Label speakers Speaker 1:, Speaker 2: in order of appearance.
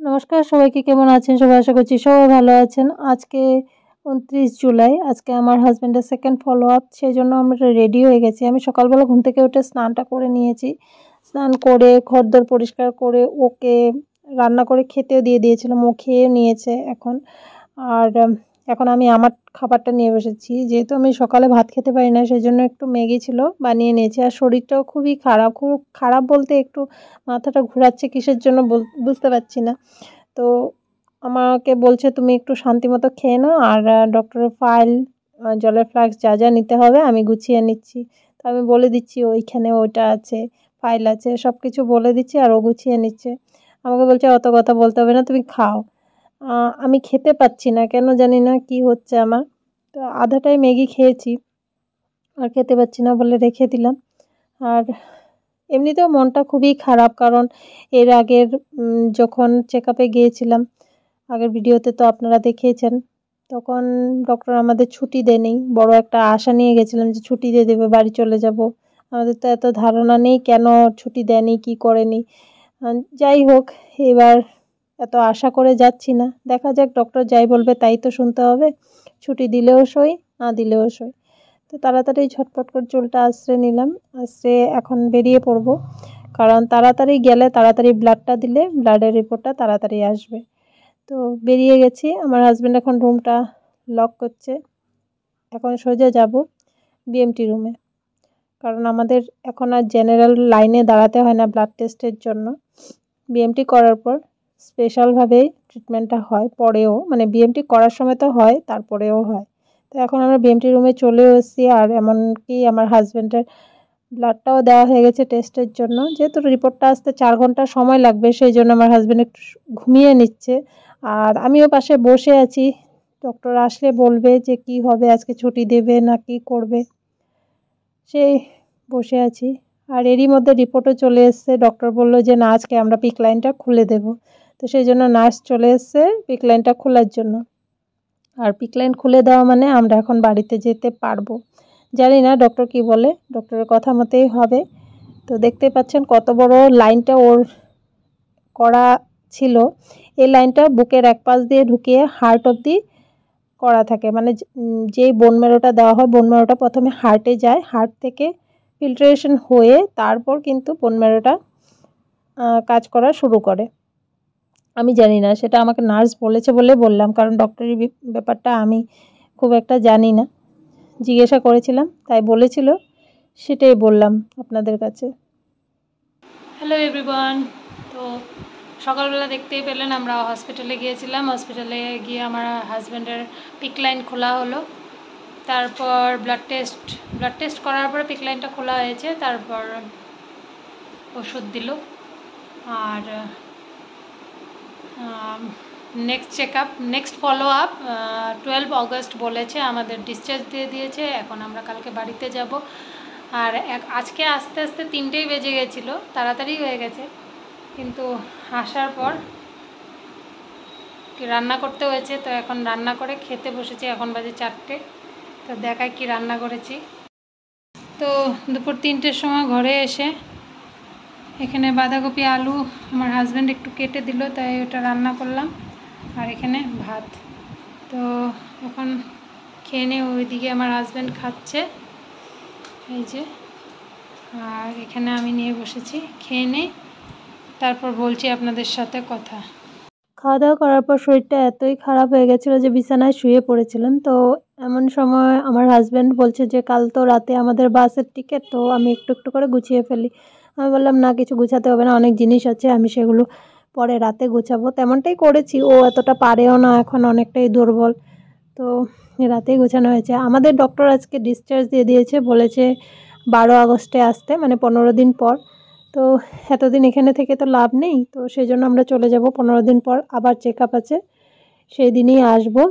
Speaker 1: নমস্কার সবাইকে, কেমন আছেন সবাই? আশা করছি সবাই ভালো আছেন। আজকে ২৯ জুলাই, আজকে আমার হাজব্যান্ডের সেকেন্ড ফলো আপ, সেই জন্য আমরা রেডি হয়ে গেছি। আমি সকালবেলা ঘুম থেকে উঠে স্নানটা করে নিয়েছি। স্নান করে ঘরদোর পরিষ্কার করে ওকে রান্না করে খেতেও দিয়ে দিয়েছিলাম, ও খেয়ে নিয়েছে এখন। আর এখন আমি আমার খাবারটা নিয়ে বসেছি। যেহেতু আমি সকালে ভাত খেতে পারি না, সেই জন্য একটু ম্যাগি ছিল, বানিয়ে নিয়েছি। আর শরীরটাও খুবই খারাপ, খুব খারাপ বলতে একটু মাথাটা ঘোরাচ্ছে, কিসের জন্য বুঝতে পারছি না। তো আমাকে বলছে তুমি একটু শান্তিমতো খেয়ে নাও, আর ডক্টরের ফাইল, জলের ফ্লাক্স যা যা নিতে হবে আমি গুছিয়ে নিচ্ছি। তো আমি বলে দিচ্ছি ওইখানে ওইটা আছে, ফাইল আছে, সব কিছু বলে দিচ্ছি আর ও গুছিয়ে নিচ্ছে। আমাকে বলছে অত কথা বলতে হবে না, তুমি খাও। আমি খেতে পাচ্ছি না, কেন জানি না কি হচ্ছে আমার। তো আধাটাই ম্যাগি খেয়েছি, আর খেতে পাচ্ছি না বলে রেখে দিলাম। আর এমনিতেও মনটা খুবই খারাপ, কারণ এর আগের যখন চেক আপে গিয়েছিলাম, আগের ভিডিওতে তো আপনারা দেখিয়েছেন, তখন ডক্টর আমাদের ছুটি দেয়নি। বড় একটা আশা নিয়ে গেছিলাম যে ছুটি দিয়ে দেবে, বাড়ি চলে যাব। আমাদের তো এত ধারণা নেই কেন ছুটি দেয়নি, কি করেনি। যাই হোক, এবার এত আশা করে যাচ্ছি না, দেখা যাক, ডক্টর যাই বলবে তাই তো শুনতে হবে। ছুটি দিলেও সই, না দিলেও সই। তো তাড়াতাড়ি ঝটপট করে চুলটা আঁচড়ে নিলাম, আঁচড়ে এখন বেরিয়ে পড়ব, কারণ তাড়াতাড়ি গেলে, তাড়াতাড়ি ব্লাডটা দিলে ব্লাডের রিপোর্টটা তাড়াতাড়ি আসবে। তো বেরিয়ে গেছি। আমার হাজব্যান্ড এখন রুমটা লক করছে। এখন সোজা যাব বিএমটি রুমে, কারণ আমাদের এখন আর জেনারেল লাইনে দাঁড়াতে হয় না ব্লাড টেস্টের জন্য। বিএমটি করার পর স্পেশালভাবেই ট্রিটমেন্টটা হয়, পরেও মানে বিএমটি করার সময় তো হয়, তারপরেও হয়। তো এখন আমরা বিএমটি রুমে চলে এসেছি, আর এমনকি আমার হাজব্যান্ডের ব্লাডটাও দেওয়া হয়ে গেছে টেস্টের জন্য। যেহেতু রিপোর্টটা আসতে 4 ঘন্টা সময় লাগবে, সেই জন্য আমার হাজব্যান্ড একটু ঘুমিয়ে নিচ্ছে, আর আমিও পাশে বসে আছি। ডক্টর আসলে বলবে যে কি হবে, আজকে ছুটি দেবে না কি করবে, সেই বসে আছি। আর এরই মধ্যে রিপোর্টও চলে এসছে। ডক্টর বলল যে না, আজকে আমরা পিক লাইনটা খুলে দেব। তো সেই জন্য নার্স চলে এসছে পিক লাইনটা খোলার জন্য। আর পিক লাইন খুলে দেওয়া মানে আমরা এখন বাড়িতে যেতে পারবো। জানি না ডক্টর কি বলে, ডক্টরের কথা মতেই হবে। তো দেখতে পাচ্ছেন কত বড় লাইনটা ওর করা ছিল। এই লাইনটা বুকের এক পাশ দিয়ে ঢুকিয়ে হার্ট অবধি করা থাকে, মানে যেই বোন ম্যারোটা দেওয়া হয়, বোন ম্যারোটা প্রথমে হার্টে যায়, হার্ট থেকে ফিল্ট্রেশন হয়ে তারপর কিন্তু বোন ম্যারোটা কাজ করা শুরু করে। আমি জানি না, সেটা আমাকে নার্স বলেছে বলে বললাম, কারণ ডক্টরের ব্যাপারটা আমি খুব একটা জানি না। জিজ্ঞাসা করেছিলাম, তাই বলেছিল, সেটাই বললাম আপনাদের কাছে।
Speaker 2: Hello everyone. তো সকালবেলা দেখতেই পেলেন আমরা হসপিটালে গিয়েছিলাম। হসপিটালে গিয়ে আমার হাজব্যান্ডের পিক লাইন খোলা হলো, তারপর ব্লাড টেস্ট করার পরে পিক লাইনটা খোলা হয়েছে, তারপর ওষুধ দিল। আর next check up, next follow up 12 August বলেছে, আমাদের ডিসচার্জ দিয়ে দিয়েছে। এখন আমরা কালকে বাড়িতে যাব। আর আজকে আস্তে আস্তে 3টেই বেজে গেছিলো, তাড়াতাড়ি হয়ে গেছে, কিন্তু আসার পর রান্না করতে হয়েছে। তো এখন রান্না করে খেতে বসেছি, এখন বাজে 4টে। তো দেখায় কি রান্না করেছি। তো দুপুর 3টের সময় ঘরে এসে এখানে বাঁধাকপি আলু আমার হাজব্যান্ড একটু কেটে দিল, তাই ওটা রান্না করলাম। আর এখানে ভাত। তো এখন খেয়ে নিয়ে ওইদিকে আমার হাজব্যান্ড খাচ্ছে, এই যে। আর এখানে আমি নিয়ে বসেছি, খেয়ে নেই, তারপর বলছি আপনাদের সাথে কথা।
Speaker 1: খাওয়া দাওয়া করার পর শরীরটা এতই খারাপ হয়ে গেছিলো যে বিছানায় শুয়ে পড়েছিলাম। তো এমন সময় আমার হাজব্যান্ড বলছে যে কাল তো রাতে আমাদের বাসের টিকিট, তো আমি একটু একটু করে গুছিয়ে ফেলি। আমি বললাম না, কিছু গুছাতে হবে না, অনেক জিনিস আছে, আমি সেগুলো পরে রাতে গুছাবো। তেমনটাই করেছি, ও এতটা পারেও না, এখন অনেকটাই দুর্বল। তো রাতেই গোছানো হয়েছে। আমাদের ডক্টর আজকে ডিসচার্জ দিয়ে দিয়েছে, বলেছে 12 আগস্টে আসতে, মানে 15 দিন পর। তো এতদিন এখানে থেকে তো লাভ নেই, তো সেই জন্য আমরা চলে যাব 15 দিন পর। আবার চেক আপ আছে, সেই দিনই আসবো।